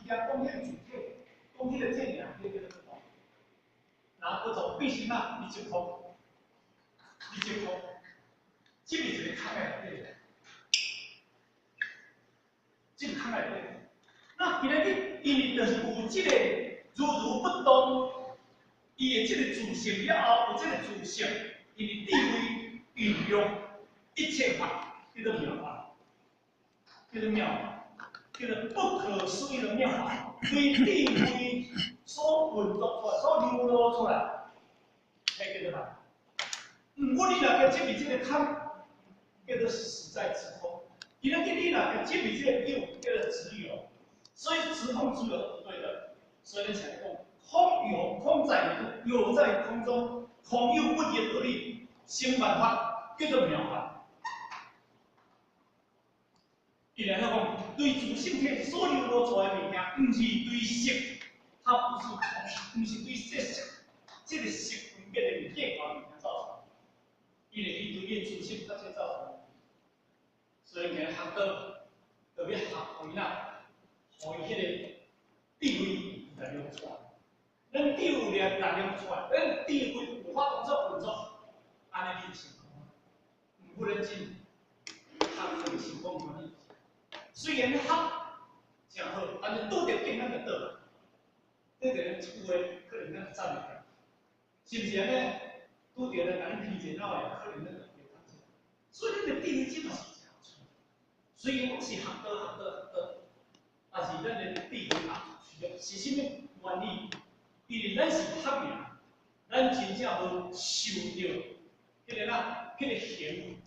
件讲迄个主体，讲迄个正名，迄个叫做空。然后从变成哪？你就空，你就空，这是一个空的内底，这个空的内底。那今日因为就是有这个如如不动，伊的这个自性了后，有这个自性，因为智慧运用一切法，叫做妙法，叫做妙法。叫做不可思议的妙法，对智慧所运作出来、所流露出来，才叫做法。我你若个进入这个空，叫做实在之空；今日你若个进入这个有，叫做实有。所以时空之有是不对的，所以才讲空有，空在有，有在空中，空有不言而立，生万法，叫做妙法。伊然后讲，对自性体所流露出来的物件，不是对色，它不是空，不是对色，这个色分别的变化物件造成，因为伊对伊自性这些造成，所以讲学道特别学会啦，互伊迄个智慧来流出来，咱智慧来流出来，咱智慧有法动作运作，安尼你就成功，不能进，他可以成功可以。虽然学真好，但是拄着困难就倒，这个人一句话可能咱赞袂了，是不是安尼？拄着了，咱批钱了的，可能咱就袂当做。所以咱的第一真嘛是真好处。虽然我是学道，但是咱的智慧需要是啥物原理？因为咱是学命，咱真正无受到迄个呐，迄个刑。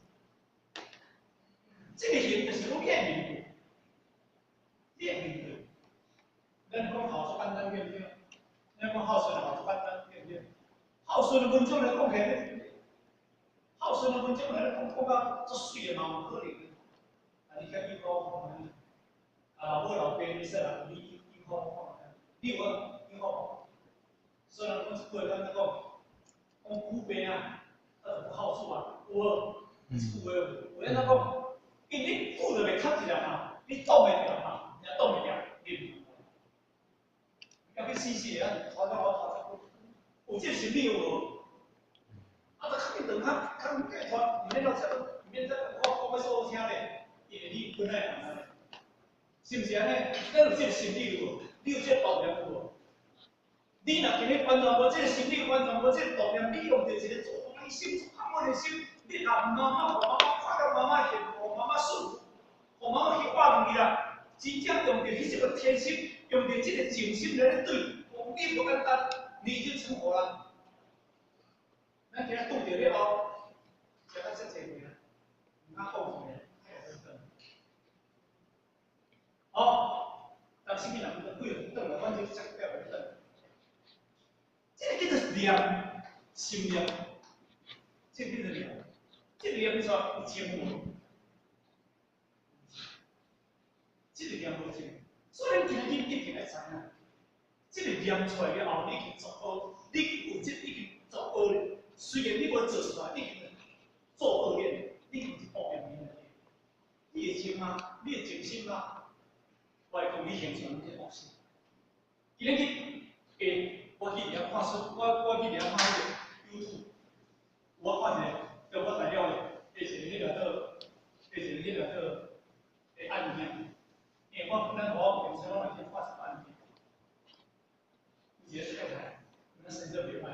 这个刑就是我见面对。练面对，咱讲孝作简单对不对？咱讲孝顺孝作简单对不对？孝顺的文章来讲起来，孝顺的文章来讲到足水的嘛，有可能。啊，你看伊讲，老母老爸你说啦，你看，你有你看，虽然讲一句咱讲古病啊，不好处啊，有咱讲，因你富就袂较一人嘛，你挡袂掉嘛。人挡袂掉，你要去试试啊！有这心理有无？啊，就肯定长较计团，免落车，免我讲要说好听咧，因为你本来人安尼，是毋是安尼？咱有这心理有无？你有这动念有无？你若今日完全无这心理，完全无这动念，你用着一个做爱心、做爱的心，你甲妈妈、互妈妈看到妈妈幸福，妈妈顺，互妈妈去活问伊啦。真正用着迄个天心，用着这个静心来对，你不简单，你已经成佛了。咱今日拄着了后，就较实际回来，唔敢讲出来，还有分分。好，但是你人就几个等了，反正讲不了等。这个叫做念，心念，这个叫做念，这个念说有经文。这个念无正，所以咱今日一定要知影，这个念出来了后，你去做好，你有这已经做好了。虽然你无做出来，你去做好了，你就是保养你的。你的心啊，你的静心啊，我来讲你现存这东西。今日我去遐看书，我去遐看迄个 YouTube， 我看一个，叫我材料的，就是迄个就是迄个案件。因为我本来我平时我每天画一案件，有一个太太，那身材袂歹，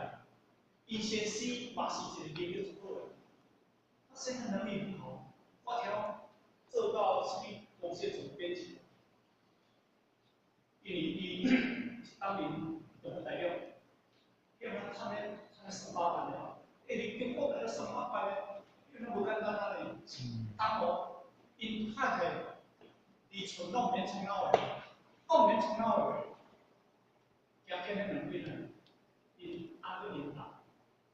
伊先生嘛是一个研究出来的，他生产能力很好，我听做到什么公司总编辑，因为伊当年有材料，因为他们上班班的，你跟我来上班的，因为无简单啊嘞，当我因太太。你存到免冲脑的，讲免冲脑的，加起来两个人，因阿个领导，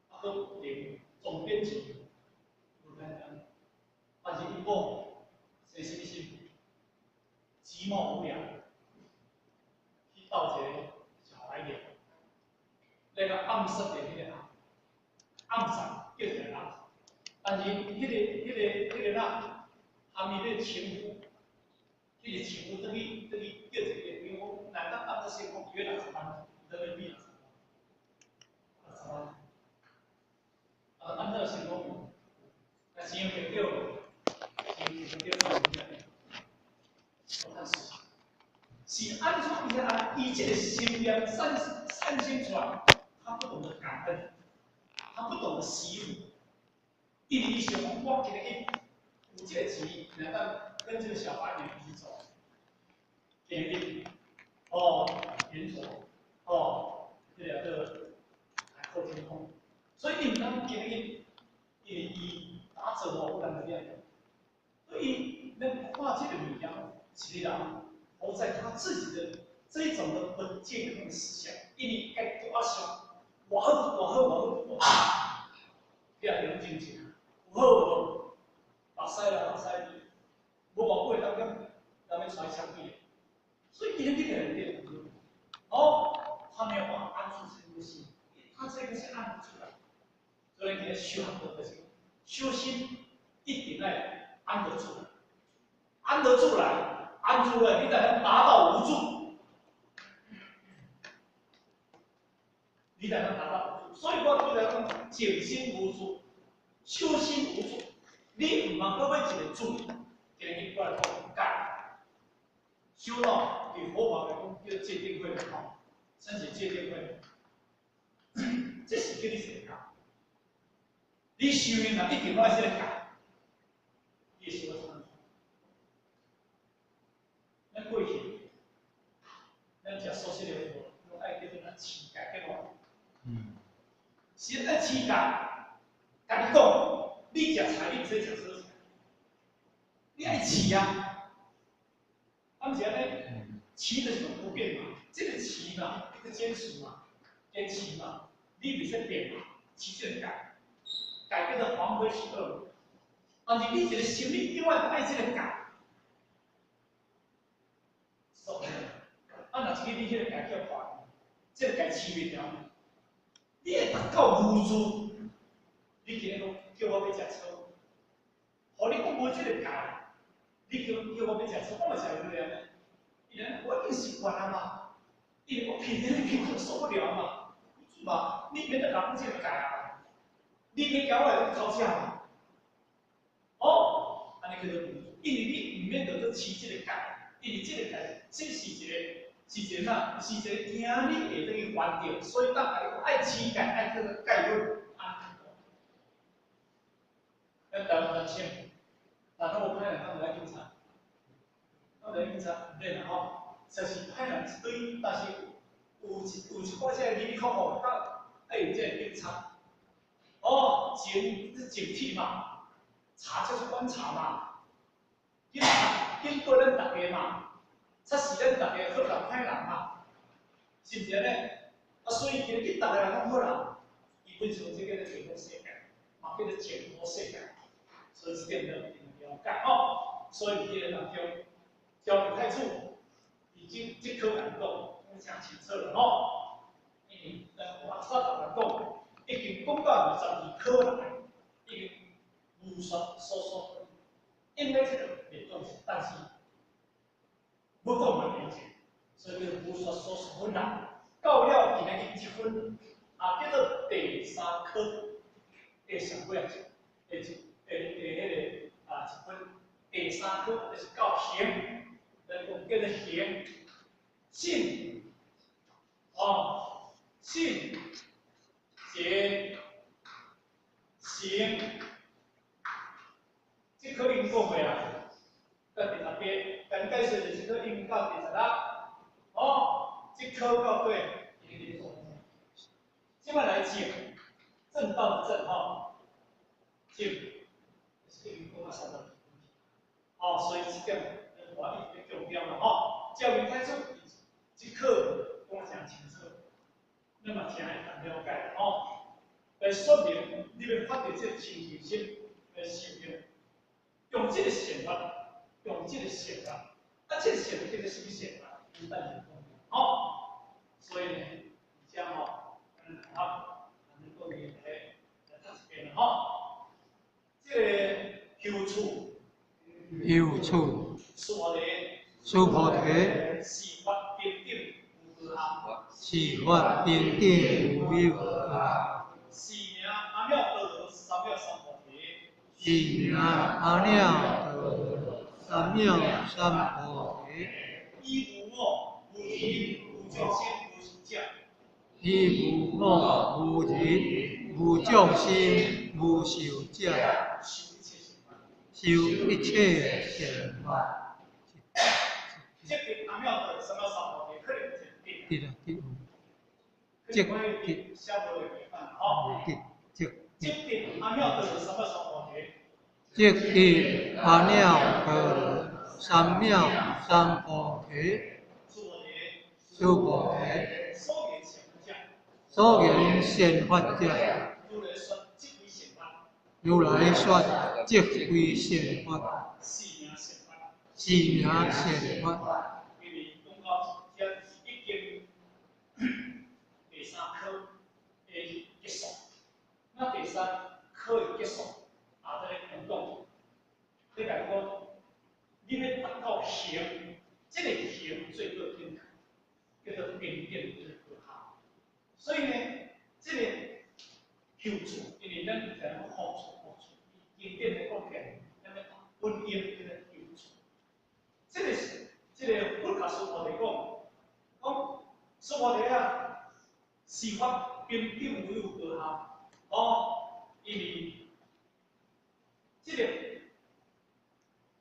阿个连总编辑，有简单，但是伊讲，这是寂寞无聊，去斗一个小孩子，那个暗示的迄个暗杀叫做暗，但是迄个含义的称呼。这个情妇等于叫一个，因为我男月60万，人民币60万，按照成功，那钱就掉了，钱就掉到里面。我看是按照伊啊，伊这个心念散现出来，他不懂得感恩，他不懂得惜福，伊想我今日有这个钱，然后跟这个小白脸一起走，给力哦，连锁哦，这两个海阔天空，所以你当今日伊打折哦，不然怎么样？所以那跨界的力量，实际上。而在他自己的这一种的不健康的思想，因为该多少我好，这样有境界，我好，把塞的，我往过当咱们传相对，所以一点点点哦，他没有办法安住这个心，他这个是安不出来，所以你要修很多的心，修心一定要安得住，安得住来。安住了，你才能达到无助，你才能达到无助。所以我觉得讲静心无助，修心无助。你唔能够要一个主，今日过来讲改，修到对佛法来讲叫戒定慧吼，甚至戒定慧，这是叫你谁教？你修行啊，一定要先改，你修什么？咱过去，咱食素食的佛，拢爱叫做咱乞丐，对无？现在乞丐，甲你讲，你食菜，你唔使食素菜，你爱饲啊？咱是安尼，饲就是不变嘛，这个饲嘛，一个坚持嘛，坚持嘛，你袂使变嘛，饲就改，改叫做黄灰是恶，但是你一个心里永远爱这个改。若是你迄个家叫坏，这个家饲袂了，你会达到无助。你今日讲叫我要食草，互你讲无这个家，你叫我要食草，我嘛食袂了呢。因为我已经习惯了嘛，因为我天天贫苦受不了嘛，嘛，你免得讲这个家啊，你免搞我来吵架嘛。哦，安尼叫做无助，因为你唔免得去饲这个家，因为这个家这是一个。是一个呐，是一个惊你会等于烦恼，所以当你爱乞丐，爱这个概论啊。咱台湾人先，但我派人他们来警察，他们来警察对啦吼，就是派人一堆，但是有一块这个里里口口，爱有这个警察，哦，警惕嘛，查就是观察嘛，警告咱大家嘛。测试咱大家好人歹人嘛，是毋是安尼？啊，所以今日大家人拢好人，伊本身这个叫做健康世界，嘛叫做健康世界，所以这点要了解哦。所以这个当中，教育太处已经即刻来讲，讲清楚了哦。我早头来讲，已经讲到22科来，已经无所说，因为这个没东西，但是。不够满了解，所以叫无所说分啦。到了今日一分，啊，叫做第3科，第上几啊？第迄个啊一分，第3科就是到行，咱讲叫做行，信，哦，信，节，行，这科已经讲过啊。到第10篇，咱介绍就是说应到第16，哦，这科到对，现在来讲正道的正哈，正是应该上的，哦，所以这点我一定重要了哈。教育开始，这课我讲清楚，那么听来了解哦，来说明你们发展这亲近心来修炼，用这个想法。用这个想法，啊，这个想法叫做什么想法？一般人讲，好，所以呢，这样哦，好，能够也来读一遍了哈。这个修处，苏菩提，是法平等无二，是法平等无有是名阿妙德三藐三菩提。是名阿耨三藐三菩提。依无我，无疑，无救心，无行教。依无我，无人，无众生，无受者，修一切善法。这个阿妙德三藐三菩提，可能是对啦，对有。这个下无会袂犯吼。这个阿妙德三藐三菩提。即是阿耨多罗三藐三菩提。诸菩提，所言善法者，如来说即为善法，是名善法。因为讲到这是已经第三科的结束，那第三科的结束，在咧讲讲，你讲你要达到行，这个行最高境界叫做平等之和合。所以呢，这个求助，因为咱在讲好处，经典的讲起来，咱要稳定这个求助。这个是这个佛教师傅来讲师傅哋啊，是法平等无有和合，因为这个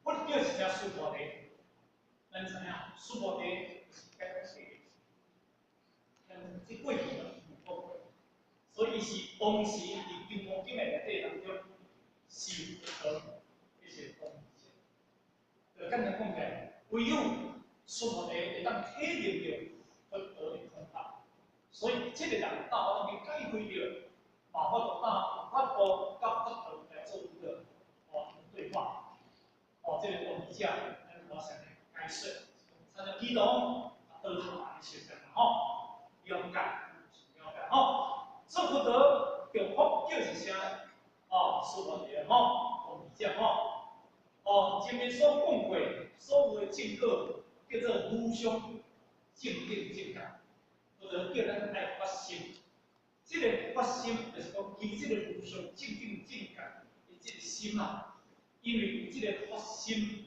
佛教是只师傅哋，咱知影师傅哋是解决世界，这过去无过，所以是当时伫金刚经的内底当中是得一些东西。就简单讲起来，唯有师傅哋会当体验着佛陀的空道，所以这个人大法去解开着，把法度法度甲佛陀来做一个对话。这个我理解，我想解释。咱就记懂，都是哪一些人了解这佛陀中佛就是啥？师傅哋我理解前面所讲过，所有的正果叫做无上正定正觉，或者叫咱爱发心。这个发心就是讲，以这个无上正定正觉的这个心因为这个发心，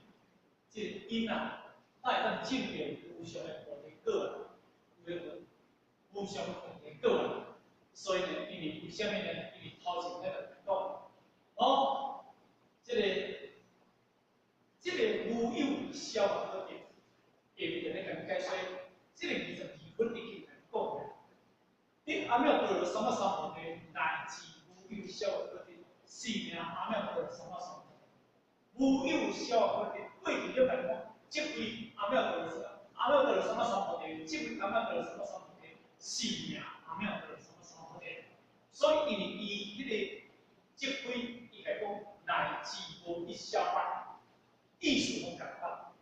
这个因它会当证明无上的菩提果无上菩提果所以呢，因为什么呢？因为头前迄个讲，这个无有消可定，下面就咧甲你解说，这个22分已经讲过。你阿妙多罗三藐三菩提，乃至无有消可定，是名阿妙多罗三藐三菩提。无有消可定，过去了来讲，即位阿妙多罗三藐三菩提，即位阿妙多罗三藐三菩提，是名阿妙多罗三藐三菩提。所以因为伊迄个即位，伊来讲乃至无一消法，意思拢共款，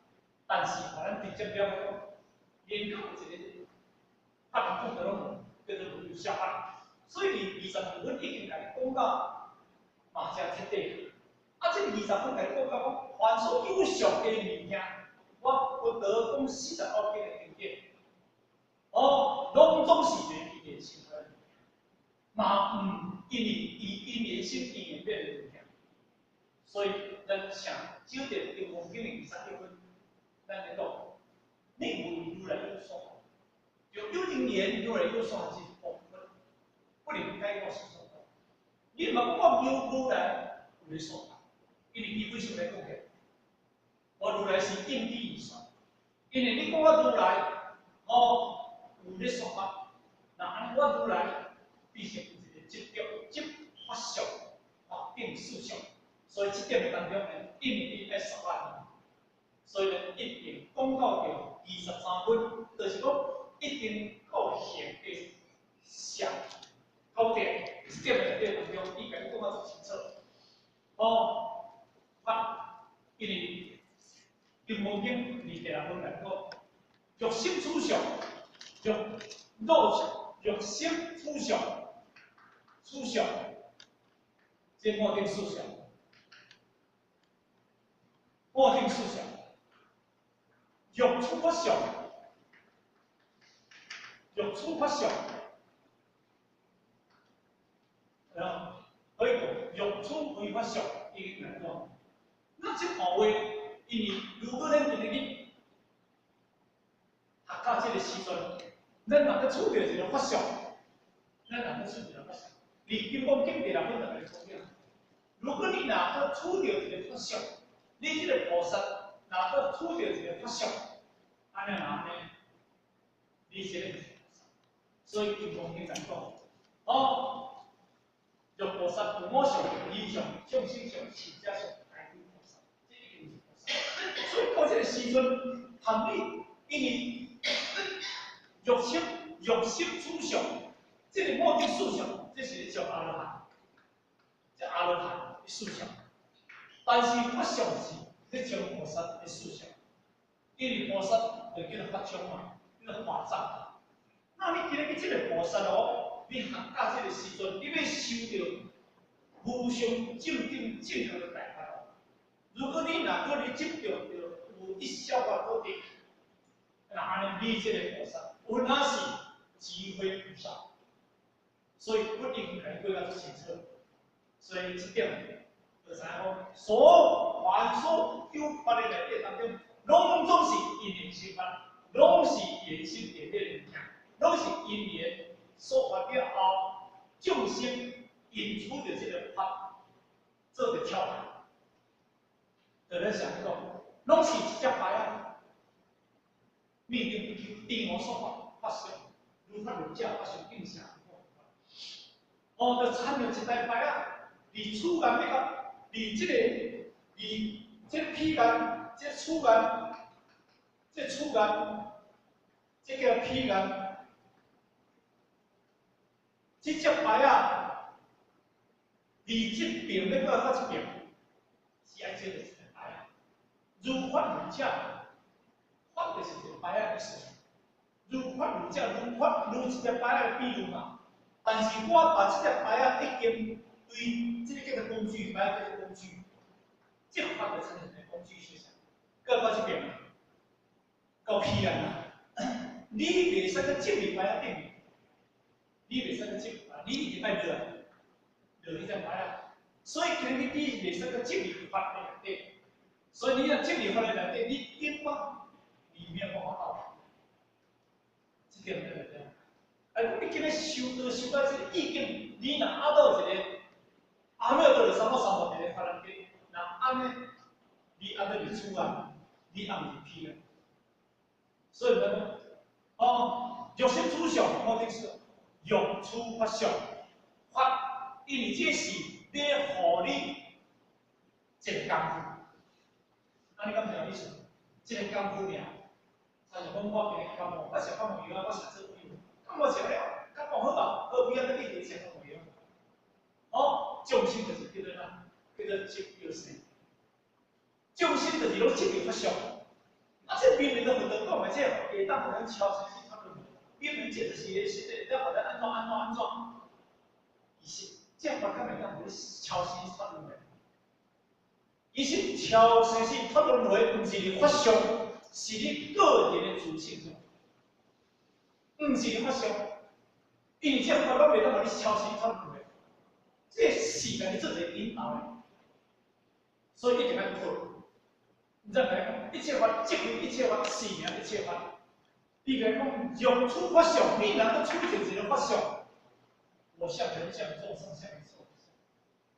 但是互咱直接了讲，研究一个别人讲的拢叫做无有消法。所以22分已经甲你讲到嘛，真彻底。这个20分甲你讲到凡所有相的物件，我佛陀讲49篇的经典，拢总是因缘性的物件，嘛因为因缘性因缘变的物件，所以咱想就点经文经的21分，咱来讲，内无如来有所，有因缘如来有所是不能改我是所。你若讲我有如来有所。因为伊为什么来讲嘅？我如来是应地而说，因为你讲我如来，有咧说法，那安我如来必须有一个执着、执法相、法定事相，所以这点当中呢，因为伊爱说法，所以呢，一定讲到着23分，就是讲一定够行的相，够定，这点内底当中，伊甲你讲到足清楚，因为经文经22分来讲，欲心处上，欲肉上，欲心处上，处上，这末定思想，末定思想，欲处不上，欲处法相，可以讲欲处非法相，伊个难讲。咱即后话，因为如果咱今日去学到即个时阵，咱若去处着一个法相，咱若去处一个法相，你根本经地来分两个重要。如果你若去处着一个法相，你即个菩萨若去处着一个法相，安尼安尼，你即个就是菩萨。所以金刚经讲，哦，欲菩萨父母上、理上、众生上、贤者上，大菩萨，这一定是菩萨。所以到这个时阵，含你因为欲心处上，这个目的事上，这是叫阿罗汉，这阿罗汉的事上。但是法相是咧讲菩萨的事上，因为菩萨就叫做法相嘛，叫做法藏。那你今日去这个菩萨哦，你学到这个时阵，你要修到无上正定正确的大法哦。如果你若个你执着着有一小法果定，那安尼你这个菩萨，有哪是智慧菩萨？所以不一定能够要做清楚。所以这点就知影讲，所凡所有法的内底当中，拢总是因缘心法，拢是缘心点点的物件。拢是因缘所发了后，众生引出的这个法做的跳板。有人想讲，拢是一只牌啊，命定不求，定我所发生，如法如教，发生定下。哦，就参了一台牌啊，离厝间那个，离这个，离这个批间，这厝间，这厝间，这个批间。这只牌啊，离这边要到这边，是爱做的一个牌啊。如法如教，法就是一个牌啊意思。如法如教，如法如一只牌啊比喻嘛。但是我把这只牌啊已经对这个叫做工具，牌叫做工具，这个法就产生的工具思想。到这边啊，到批人啊，你袂使去证明牌啊顶面。你袂使去执啊，你一定爱落迄只牌啊。所以今日你袂使去执法的内底，所以你若执法的内底，你根本里面无法到。这点对不对？啊，你今日修到这个意境，你若压到一个阿弥陀佛三宝一个法内底，那安尼你压到你厝啊，你压唔去啊。所以呢，哦，欲心主上，目的是。欲处法相，法，因为这是咧互你一个功夫。安尼敢有意思？一个功夫尔，像是讲我今日感冒，我是感冒药啊，我是做胃，感冒食了，感冒好啊，好不要再去食感冒药。哦，重心就是叫做啥？叫做执着心。重心就是拢执着法相。啊，这明明都很多讲的，这下当互咱超生去讨论。明明这就是个实际，咱互咱安怎？伊是这法根本讲无超生法轮回，伊是超生是法轮回，毋是你法相，是你个人的自性上，毋是你法相。因为这法轮袂当互你超生法轮回，这是甲你做一个引导的，所以一定要讨论。你再来讲，一切法即为一切法，是名一切法。你来讲，用处法相，你若个处就一个法相，我向人向众生向你说，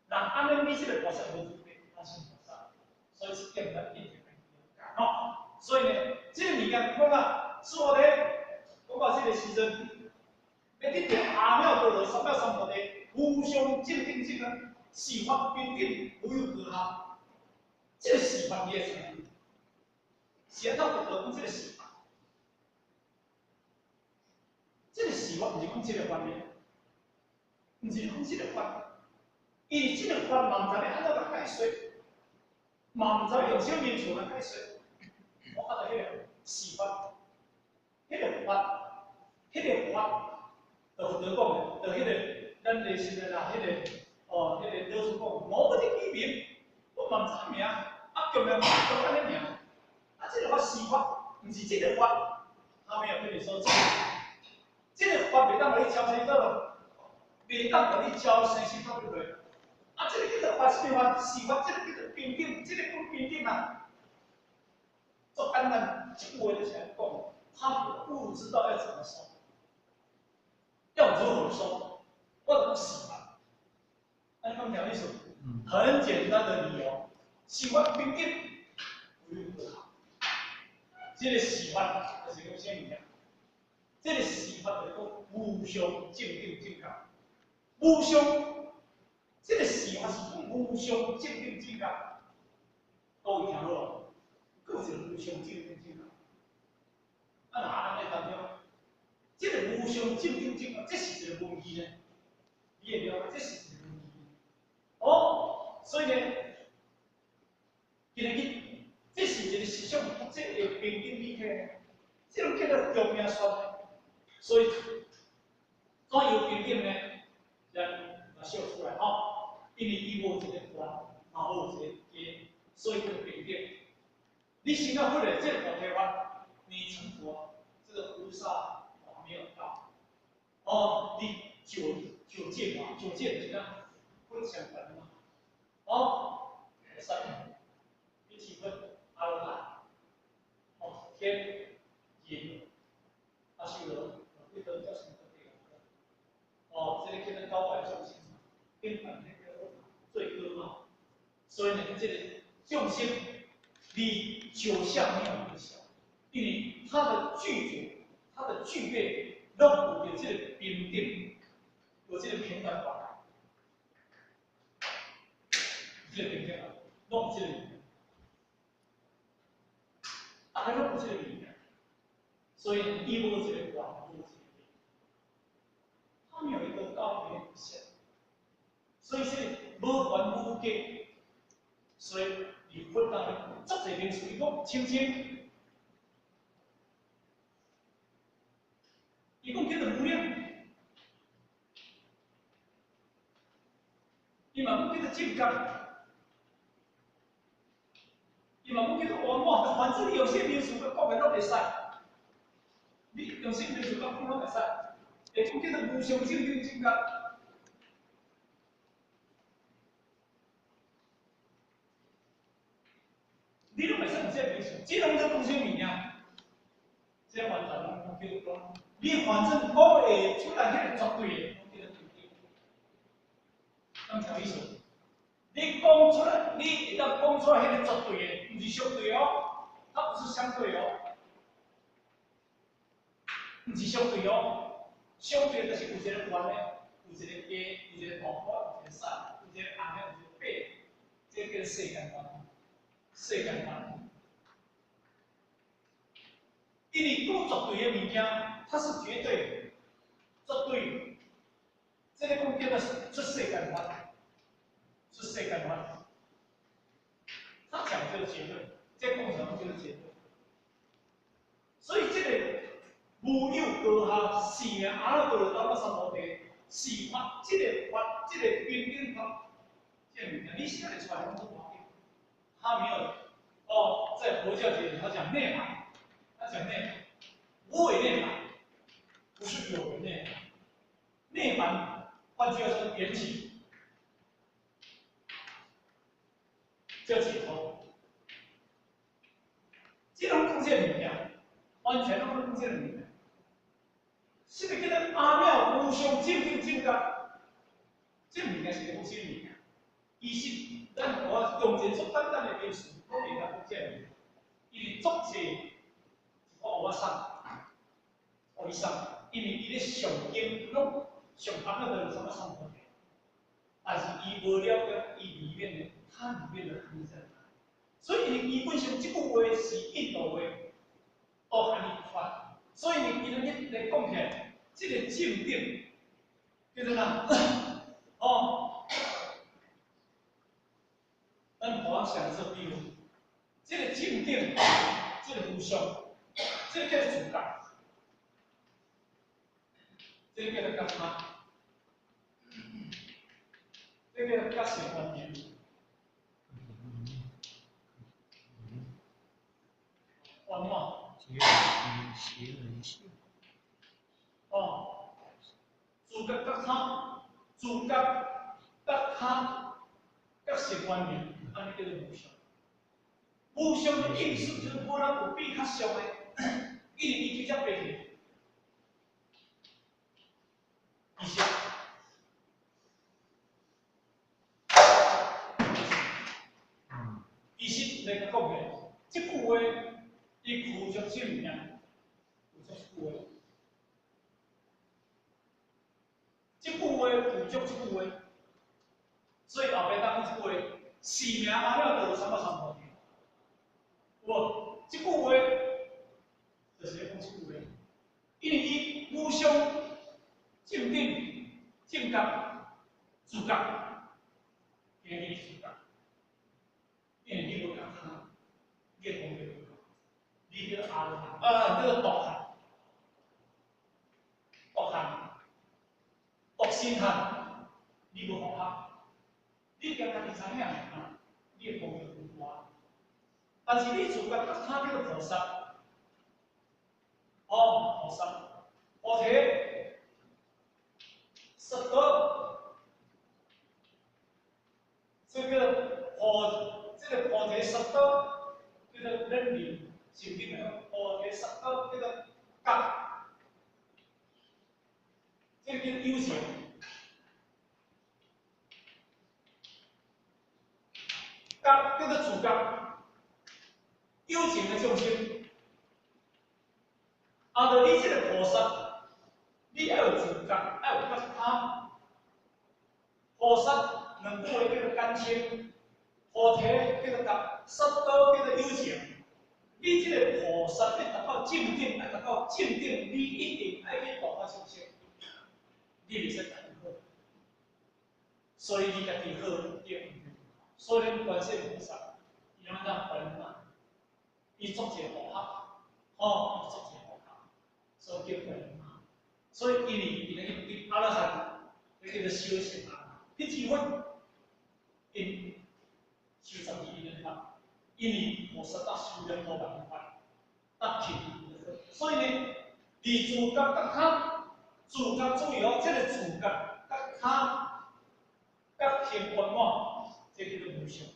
那安尼你这个菩萨无具备，那是菩萨，所以是点咱一定要讲哦。所以呢，这个物件讲啊，说咧，讲到这个时阵，要得到阿弥陀罗三藐三菩提无上正定正啊，四法并进，无有隔阂。这个四法也是，是按照佛讲这个四法。这个是我毋是讲这个观念，毋是讲这个法，因为这个法嘛毋知要安怎来解释，嘛毋知用啥名词来解释。我看到迄个是法，迄个法，就佛讲的，就迄个咱历史的啦，迄个老师讲，无不得起名，我嘛毋知名，啊叫名就安尼名，啊这个法是法，毋是这个法，他没有跟你说这个。你招生到，未当甲你招生是到对不对？啊，这个叫做法司法，司法这个叫做平等，这个讲平等啊。做简单一句话就是来讲，他不知道要怎么说，要如何说，我怎么死嘛？按刚条意思，很简单的理由，司法平等，不用多好。这个司法就是讲啥物啊？这个司法就是讲无上正等正觉，无上，这个司法是讲无上正等正觉，各位听好了，佫有一个无上正等正觉。啊，哪安尼当中，这个无上正等正觉，这是一个问题呢？你会了解，这是一个问题。哦，所以呢，今日这是一个思想国际的平等理解呢，这种叫做中央说的。所以，怎样平等呢？咱来小出来吼，因为伊无一个官，嘛无一个阶，所以叫平等。你想到或者这个台湾，你成佛，这个菩萨还没有到，哦，你九戒嘛，九戒就是讲不相关嘛，哦，三，第七分阿罗汉，哦，天，人，阿修罗，这个叫什么？哦，这个叫做高百众生嘛，根本那个最高嘛，所以呢，这个众生离九相没有那么小，因为它的具足，它的具备，拢有这个平等，有这个平等法，这个平等法，拢有这个，大家拢有这个理念，所以一无这个法，无这个，它没有一个高低不下，所以是无缘无隔。所以，离佛当中，足侪名词，伊讲清净，伊讲叫做无量，伊嘛讲叫做净觉，伊嘛讲叫做圆满。反正你有些名词，佮讲个拢会使，你有些名词佮讲拢会使，会讲叫做无上正等净觉。你拢袂使有这名词，这拢在讲啥物件？这完全拢叫做讲，你反正讲会出来迄个绝对的，叫做对的。咁条意思？你讲出来，你一旦讲出来，迄个绝对的，不是相对哦，它不是相对哦，不是相对哦，相对就是有一个圆的，有一个低，有一个高高，有一个瘦，有一个红的，有一个白，这叫世间观，世间观。因为讲绝对的物件，它是绝对，绝对，这个讲叫做出世间观，出世间观。他讲这个结论，这共同就是结论。所以这个无有高下，是啊，阿拉多罗达摩三摩地，是法，这个法，这个平等法，这个物件，你现在出来拢不方便。他没有哦，在佛教界他讲内涵，他讲内涵，无为内涵，不是有为内涵。内涵，换句话说，缘起，叫解脱。这种贡献物件，完全拢是贡献物件。是个叫做阿妙无上正等正觉，这物件是个贡献物件。伊是咱我用一个足简单的名词，我袂甲贡献物件，因为足济一个学生，学生，因为伊咧上经拢上学那个什么上课，但是伊无了解伊里面的它里面的含义在哪。所以伊本身这句话是印度话，都含义法，所以伊能来讲起来，这个正定叫做哪？哦，咱华想这比如，这个正定，这个无上，这个叫主感，这个叫做干嘛？这个叫显观念。完嘛？结习人性。哦，主角甲他，主角甲他，甲成万年，安尼叫做无常。无常的意思就是无人有比较俗的，一年一直接背起。以下。其实来讲嘅，即句话，伊附着什么呀？附着一句话，即句话附着即句话，所以后边当即句话，是命安了就三百三十年，有无？即句话就是咧讲即句话，因为伊无相正定、正觉、自觉，今日自觉。因为你无讲他，你讲嘅无讲，你叫阿罗汉，叫做独汉，独汉，独心汉，你无学学，你叫家己知影啊，你嘅讲嘅无话，但是你自觉甲他叫做菩萨，菩萨，菩提，十德，这个这个菩提十德叫做忍力，圣经讲菩提十德叫做觉，这个叫有情，觉叫做自觉，有情的众生。就你这个菩萨，你要有自觉，要有觉他。菩萨两句话叫做干净，菩提叫做觉，十德叫做有情。你这个菩萨要达到正定，要达到正定，你一定要去度化众生，你袂使家己好，所以你家己好对。所以观世菩萨，伊安怎分嘛？伊作一个和合，伊作一个和合，所以叫分嘛。所以因为伊那个阿罗汉，那叫做修行啊，迄智慧，因修12年法，因为菩萨达修了多万法，达天地，所以呢，你自觉甲他，自觉注意哦，这个自觉甲他，甲天圆满，这叫做无常。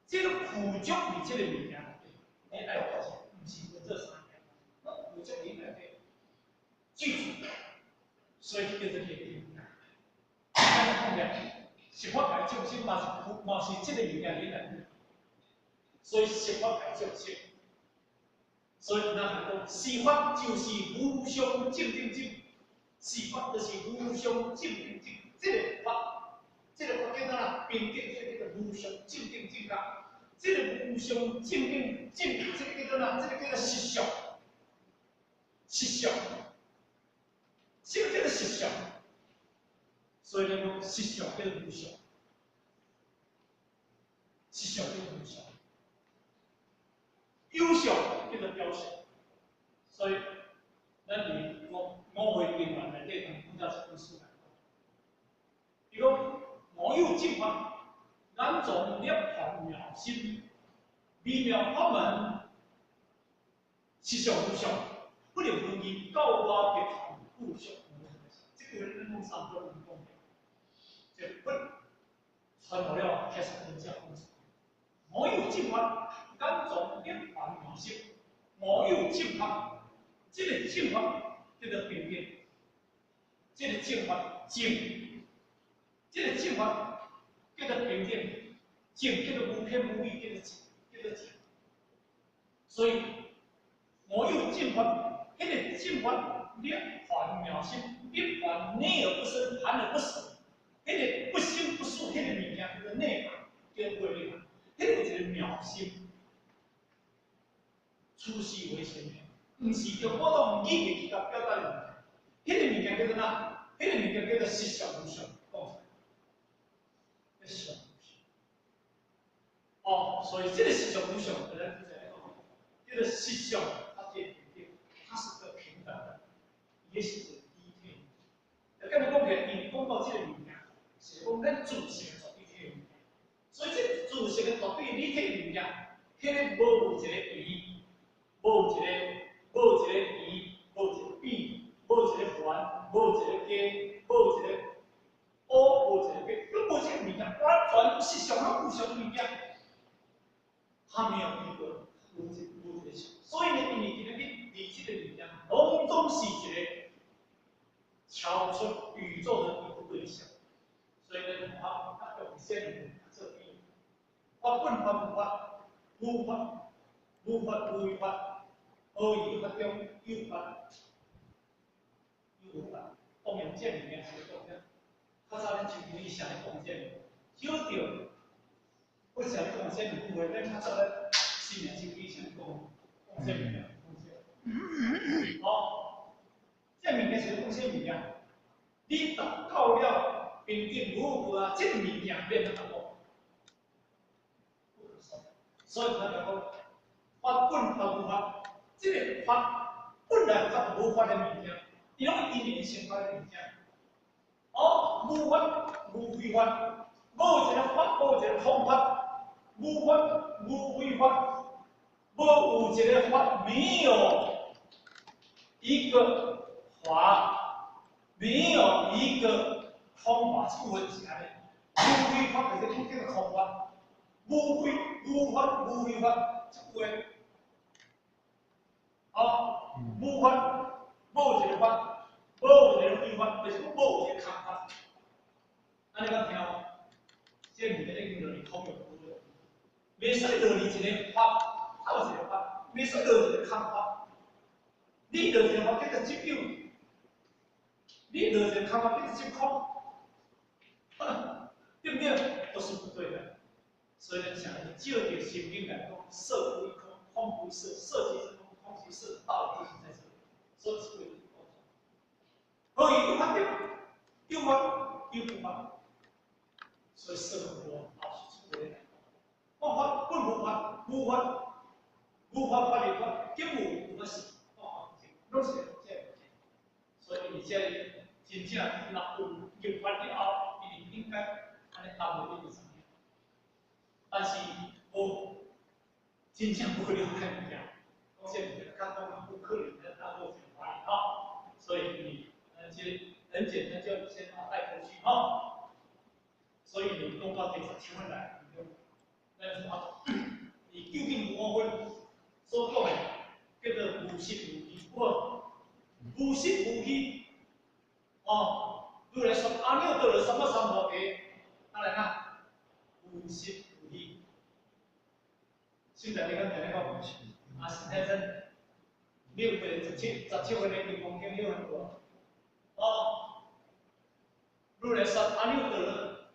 这个附着伫这个物件，你爱发现，毋是分这三样，那附着你内底，记住，所以叫做业定。咱讲嘅，十法界众生嘛是这个物件你内底，所以十法界众生，所以咱讲十法就是无常正定正，十法就是无常正定正，这个法叫做哪？平定，这个叫做无常正定正觉。这个无常正定正，这个叫做哪？这个叫做实相，实相，这个叫做实相。所以讲实相叫做无常，实相叫做无常，有相叫做表象。所以咱伫五会经文内底，同古早一本书来讲，伊讲我有正法。咱从涅槃妙心，微妙法门，实相无相，不能分离，教我别谈不相无相。这个人讲三个人讲的，这不传到了开始人家讲。我有正法，咱从涅槃妙心，我有正法，这个正法叫做平定，这个正法正，这个正法。叫做平静，静叫做无偏无义，叫做静。所以，我有正法，迄个正法涅槃妙心，涅槃内而不生，含而不死。迄个不生不死，迄个物件叫做内槃，叫做内槃。迄个就是妙心，出世为先命，毋是叫我都唔语去甲表达的物件。迄个物件叫做哪？迄个物件叫做实相无相，讲。实相无常，所以这个实相无常，本来就在这个实相，它是个平等的，也是个低配。那跟你讲起，你讲到这个物件，是讲咱自性绝对体物件，所以这自性的绝对立体物件，迄个无一个异，无一个异，无一个变，无一个圆，无一个加。拢是一个超出宇宙的一个对象。所以呢，法它用现这比喻，法本法无法，无法无法无为法，而于法中有法。有法，供养见里面是供养。较早咱就以啥来供见，少着。为啥供见不会？咱较早咱信仰就以啥供见物件，供见。哦，这物件是供见物件。你达到了平定无误啊，这物件变得好。所以他讲法本法无法，这个法本来法无法的物件。伊拢因缘先发的物件，哦，无法无为法，无一个法，无一个空法，无法无为法，无有一个法，没有一个法，没有一个空法是混起来的。无为法就是讲这个空法，无法无为法，这个啊，无法。无一个法，无一个非法，就是讲无一个空法。安尼讲听无？这物件已经落去空有无了，袂使落去一个法，还有一个法，袂使落去一个空法。你落一个法叫做执有，你落一个空法叫做执空，对不对？都是不对的。所以呢，讲的就着心经来讲，色不异空，空不异色，色即是空，空即是色，道理就是在这里。所以是为了沟通，而有法对，有法有不法，所以生活老是出来。方法本无法，无法无法法律法，根本无是方法不行，拢是这样。所以你这真正若有入法了后，一定应该安尼当为一个什么？但是我真正无了解物件，讲这物件刚刚不可能的当做。啊，所以你其实很简单，就先把它带过去啊。所以你弄到第10分来，那什么？你究竟无分所讲的叫做无实无虚，无实无虚哦。如来说阿耨多罗三藐三菩提，当然啦，无实无虚。现在你看哪个啊？是太真。6月17分的金光经有很多，哦，如来说阿耨多罗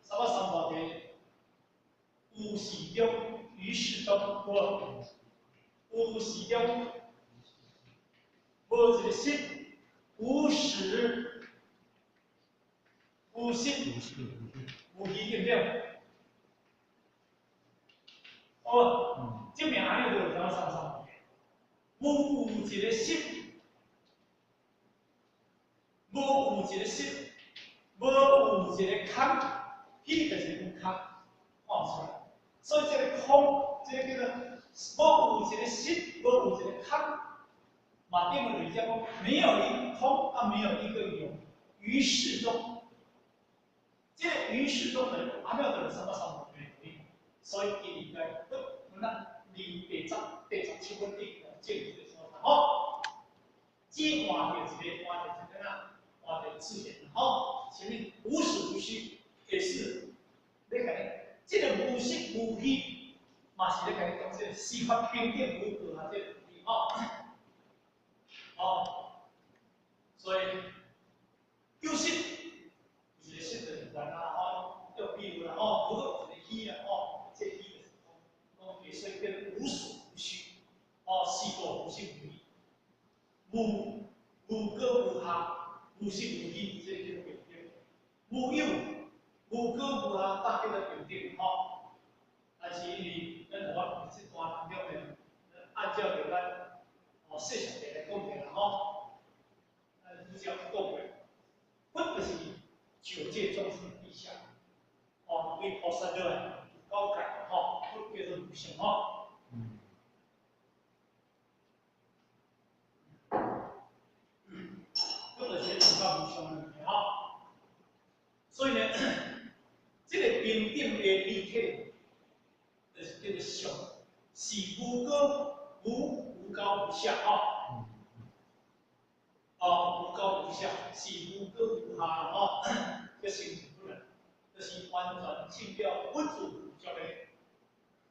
三藐三菩提，无始中于世中无始中无一个心，无始无心无虚，对不对？哦，这名阿耨多罗三藐三菩提。无有一个心，无有一个心，无有一个空，迄就是有空看出来。所以这个空，这个叫做无有一个心，无有一个空。马丁的理解讲，没有一个空，啊，没有一个有，于世中。这个于世中的阿耨多罗三藐三菩提，所以伊理解，咱第17分的。见解说法哦，即换掉一个，换掉一个啊，换掉字眼哦。前面无始无虚，也是你讲这个无实无虚，嘛是你讲这个司法平等无误啊，这个哦哦，所以有实就是个实的人啊哦，要比如啦哦，如果一个虚啊哦，这虚就是空，所以叫无始无虚。哦，四个无实无虚，无果无下，无实无虚，这叫做平等。无有无果无下，大叫做平等吼。但是因为咱我这段当中呢，按照着咱世俗地来讲起啦吼，比较讲过，佛就是九界众生以下，哦，为菩萨来高改吼，佛叫做无相吼。或者是比较无相的哈，所以呢，这个平等的立体，就是叫做相，是无高无下啊。无效，是无过无下吼，这形成不能，就是完全进了不足不足的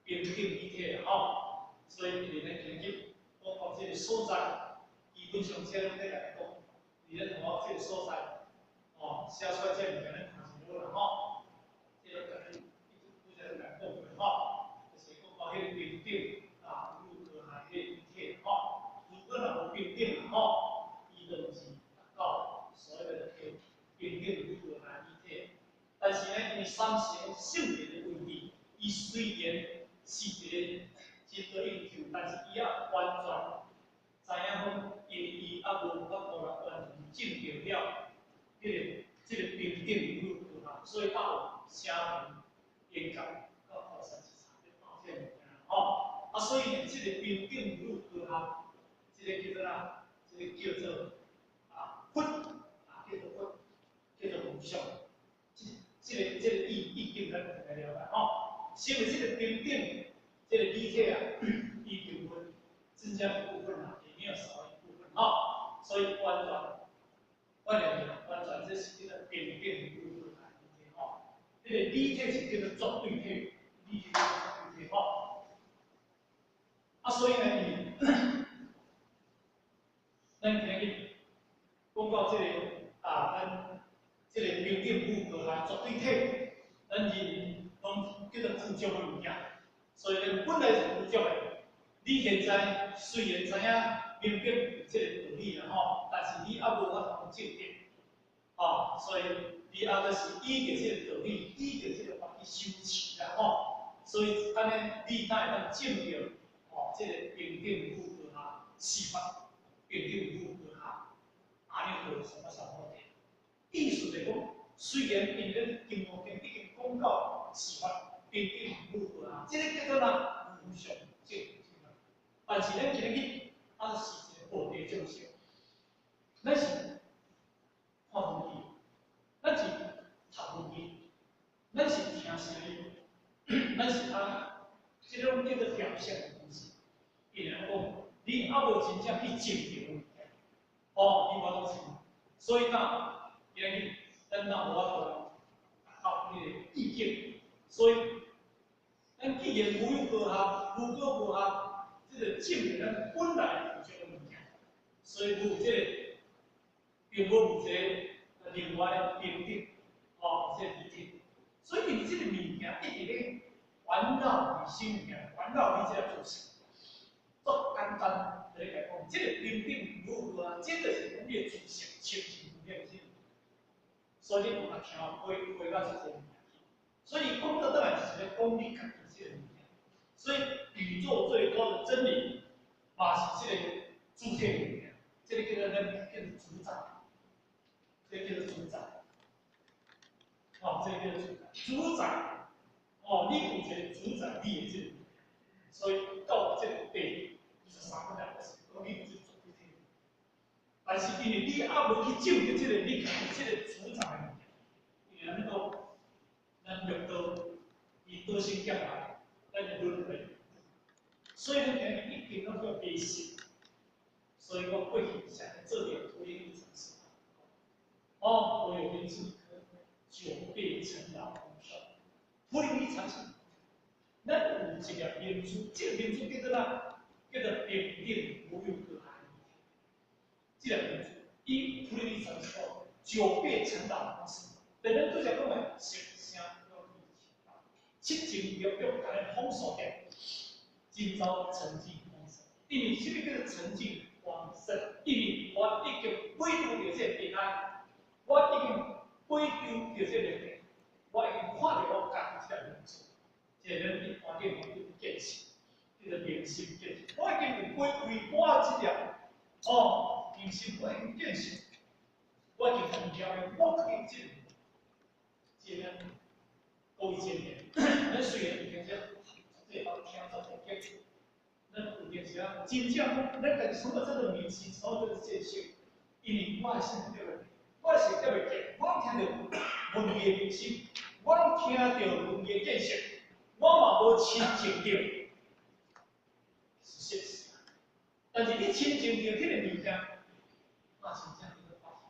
平等一体啦吼。所以伫咧研究，我讲这个所在，基本上这拢在来讲，伫咧同学这个所在，写出来这物件咱看是无啦吼，这个可能一直来讲的吼，就是讲迄个平等啊，如何下迄个一体吼，如果若无平等吼，伊就毋是达到所谓的平等如何下一体。但是呢，因为三性性别的问题，伊虽然是一个真多研究，但是伊也完全知影讲，因为伊也无法度来完全证明了这个平等如何下，所以到写文研究到考试是查咧报这物件吼。所以呢，这个平等如何下，这个叫做啥？这个叫做分叫做分，叫做无相。这个意境咱大家了解吼。身为这个平等，这个理体啊，伊就分增加一部分也没有少一部分吼。所以完全，我认为完全这是一个平等如何下理体吼。这个理体是叫做绝对体，理体叫做绝对体吼。所以呢，咱今日讲到这个咱这个平等如何下绝对体。咱人拢叫做附属的物件，所以咱本来是附属的。你现在虽然知影明白有这个道理啦吼，但是你也无法度证明，所以你也就是依着这个道理，依着这个法去修持啦吼。所以安尼你才会当证明这个平等如何下是法，平等如何下，安尼就什么好听。意思就是讲。虽然因咱经目前已经讲到司法平等如何下，这个叫做哪无上正，但是咱今日是一个道德正向，咱是看问题，咱是读问题，咱是听声音，咱是这种叫做表现的东西。比如讲，你也无真正去证明物件，你无当成，所以呢，今日。咱若无法度达到迄个意见，所以咱既然无有科学，无个无学，这个证明咱本来就有物件，所以无这个，并无有这个另外的平等，这理解。所以你这个物件一直咧环绕你心里面，环绕你这个做事，做简单来讲，这个平等如何啊？这个是讲你的主线，前提不变性。所以你有法听回到这些物件，所以讲到倒来就是咧讲你家己这个物件。所以宇宙最高的真理，嘛是这个主体物件，这个叫做主宰，这个叫做主宰，这个叫做主宰，你有一个主宰你的这个，所以到这个第23个了，讲你就是主体。但是因为你也无去证明这个你家己这个主宰的物件，因为那个咱六道以道性结来，咱的轮回，所以咱人一定拢要悲心。所以我过去想做点推理尝试，我有名字久变成老丰收，推理尝试。咱有一个民主，这个民主叫做哪？叫做平等无有可害。这个民主，以推理尝试久变成老丰收。但咱拄则讲的实声要义气，七情六欲甲咱封锁掉，今朝沉寂丰盛。因为什么叫做沉寂丰盛？因为我已经背负着这平安，我已经背负着这个病，我已经看到我家己这个民主，这个人一般点叫做见性，叫做明心见性。我已经有背负我这条明心我已经见性，我已经看到了，我可以证明。这个各位见面，咱虽然已经这方听到这个，咱有点是啊，真正咱在除了这个明心，除了这个见性，因为我是对不对？我是对不对？我听到文艺明心，我听到文艺见性，我嘛无亲近着，是现实。但是你亲近着这个物件，那真正叫做法喜。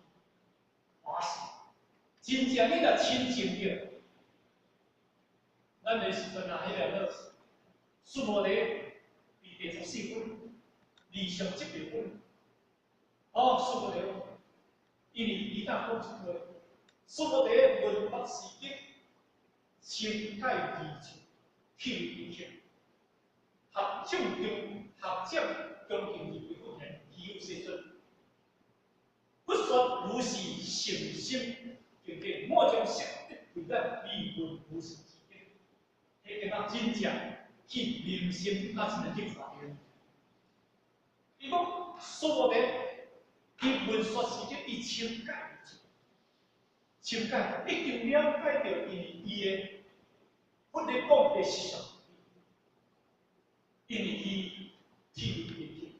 真正你若亲近着，咱的时阵啊，迄个苏摩地第14分，27分，哦，苏摩地，因为伊当讲一句，苏摩地文学史经，清解二处，听听，合掌中合掌恭敬二位夫人，岂有世尊？不说如是诚心敬敬，莫将善德为咱利润如是之见。迄个咱真正去认心，那才能去发扬。伊讲所有的伊文学时间，伊清解而出，清解一定了解到伊的不能讲的是什么，因为伊天的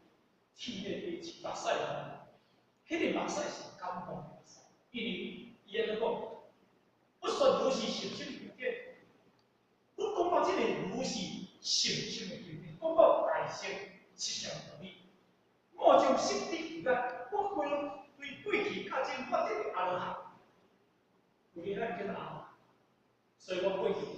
天的是目屎啊，迄个目屎是感动的目屎，因为伊安尼讲，不说如是诚心敬敬，不讲到这个如是诚心的敬敬，讲到大乘实相道理。莫将心地而咱，我规对过去较真发展的阿罗汉，有个咱叫阿罗汉，所以我过去